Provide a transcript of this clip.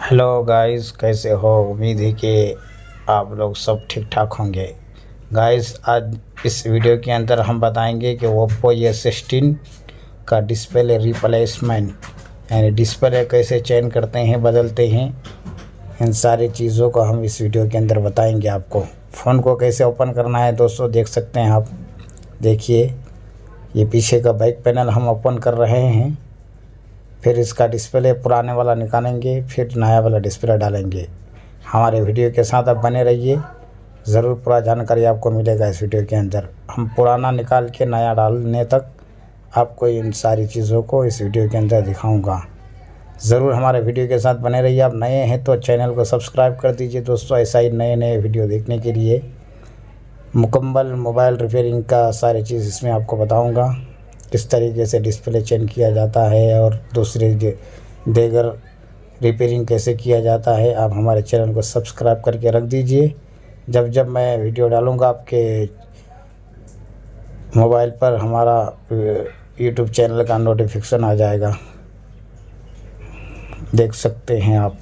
Hello guys, कैसे हो। उम्मीद है कि आप लोग सब ठीक ठाक होंगे। गाइस, आज इस वीडियो के अंदर हम बताएंगे कि ओप्पो A16 का डिस्प्ले रिप्लेसमेंट यानी डिस्प्ले कैसे चेंज करते हैं, बदलते हैं। इन सारी चीज़ों को हम इस वीडियो के अंदर बताएंगे आपको। फ़ोन को कैसे ओपन करना है दोस्तों, देख सकते हैं आप। देखिए, ये पीछे का बैक पैनल हम ओपन कर रहे हैं। फिर इसका डिस्प्ले पुराने वाला निकालेंगे, फिर नया वाला डिस्प्ले डालेंगे। हमारे वीडियो के साथ आप बने रहिए, ज़रूर पूरा जानकारी आपको मिलेगा इस वीडियो के अंदर। हम पुराना निकाल के नया डालने तक आपको इन सारी चीज़ों को इस वीडियो के अंदर दिखाऊंगा। ज़रूर हमारे वीडियो के साथ बने रहिए। आप नए हैं तो चैनल को सब्सक्राइब कर दीजिए दोस्तों, ऐसा ही नए नए वीडियो देखने के लिए। मुकम्मल मोबाइल रिपेयरिंग का सारी चीज़ इसमें आपको बताऊँगा, किस तरीके से डिस्प्ले चेंज किया जाता है और दूसरे देगर रिपेयरिंग कैसे किया जाता है। आप हमारे चैनल को सब्सक्राइब करके रख दीजिए। जब जब मैं वीडियो डालूंगा आपके मोबाइल पर हमारा यूट्यूब चैनल का नोटिफिकेशन आ जाएगा। देख सकते हैं आप।